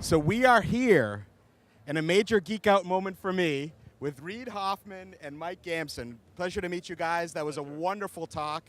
So we are here in a major geek out moment for me with Reid Hoffman and Mike Gamson. Pleasure to meet you guys. That was a wonderful talk.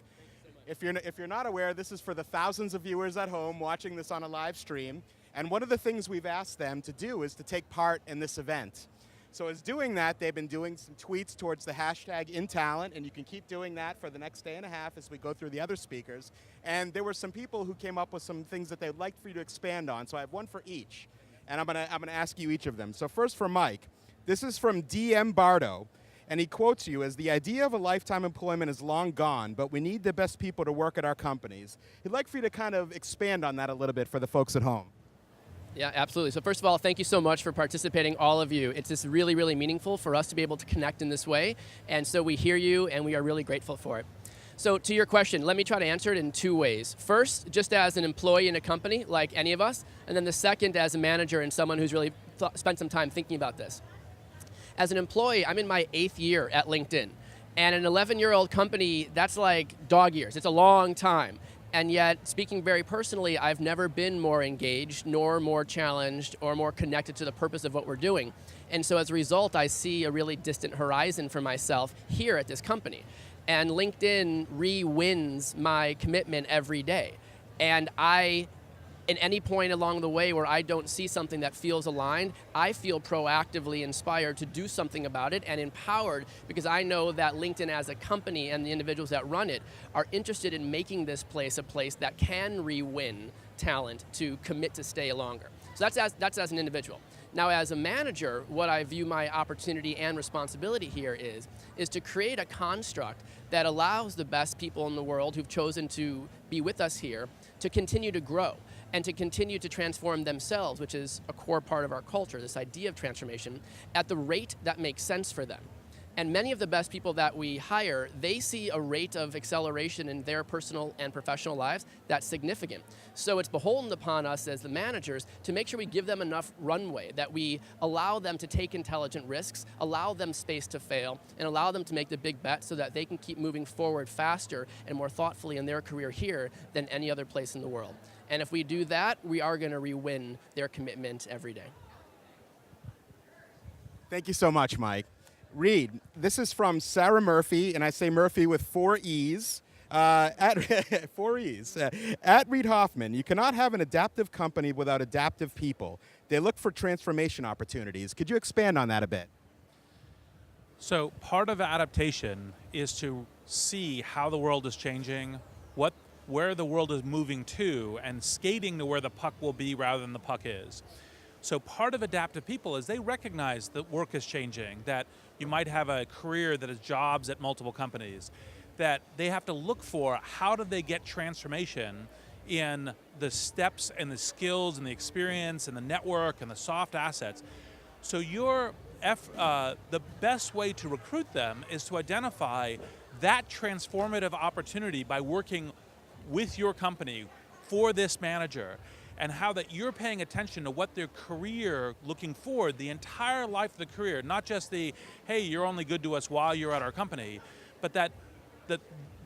If you're not aware, this is for the thousands of viewers at home watching this on a live stream. And one of the things we've asked them to do is to take part in this event. So as doing that, they've been doing some tweets towards the hashtag #InTalent, and you can keep doing that for the next day and a half as we go through the other speakers. And there were some people who came up with some things that they'd like for you to expand on, so I have one for each. And I'm gonna ask you each of them. So first for Mike, this is from DM Bardo, and he quotes you as, "The idea of a lifetime employment is long gone, but we need the best people to work at our companies." He'd like for you to kind of expand on that a little bit for the folks at home. Yeah, absolutely. So first of all, thank you so much for participating, all of you. It's just really, really meaningful for us to be able to connect in this way. And so we hear you, and we are really grateful for it. So to your question, let me try to answer it in two ways. First, just as an employee in a company, like any of us, and then the second as a manager and someone who's really spent some time thinking about this. As an employee, I'm in my 8th year at LinkedIn. And an 11-year-old company, that's like dog years. It's a long time. And yet, speaking very personally, I've never been more engaged, nor more challenged, or more connected to the purpose of what we're doing. And so as a result, I see a really distant horizon for myself here at this company. And LinkedIn re-wins my commitment every day. And in any point along the way where I don't see something that feels aligned, I feel proactively inspired to do something about it and empowered because I know that LinkedIn as a company and the individuals that run it are interested in making this place a place that can re-win talent to commit to stay longer. So that's as an individual. Now as a manager, what I view my opportunity and responsibility here is to create a construct that allows the best people in the world who've chosen to be with us here to continue to grow and to continue to transform themselves, which is a core part of our culture, this idea of transformation, at the rate that makes sense for them. And many of the best people that we hire, they see a rate of acceleration in their personal and professional lives that's significant. So it's beholden upon us as the managers to make sure we give them enough runway, that we allow them to take intelligent risks, allow them space to fail, and allow them to make the big bet so that they can keep moving forward faster and more thoughtfully in their career here than any other place in the world. And if we do that, we are going to re-win their commitment every day. Thank you so much, Mike. Reid, this is from Sarah Murphy, and I say Murphy with 4 E's, at 4 E's. At Reid Hoffman, you cannot have an adaptive company without adaptive people. They look for transformation opportunities. Could you expand on that a bit? So part of adaptation is to see how the world is changing, where the world is moving to, and skating to where the puck will be rather than the puck is. So part of adaptive people is they recognize that work is changing, that you might have a career that is jobs at multiple companies, that they have to look for how do they get transformation in the steps and the skills and the experience and the network and the soft assets. So the best way to recruit them is to identify that transformative opportunity by working with your company for this manager, and how that you're paying attention to what their career looking forward, the entire life of the career, not just the, hey, you're only good to us while you're at our company, but that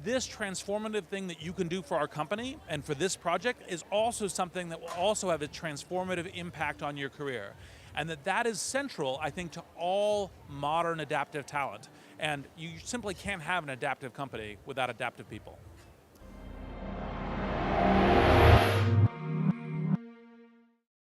this transformative thing that you can do for our company and for this project is also something that will also have a transformative impact on your career. And that is central, I think, to all modern adaptive talent. And you simply can't have an adaptive company without adaptive people.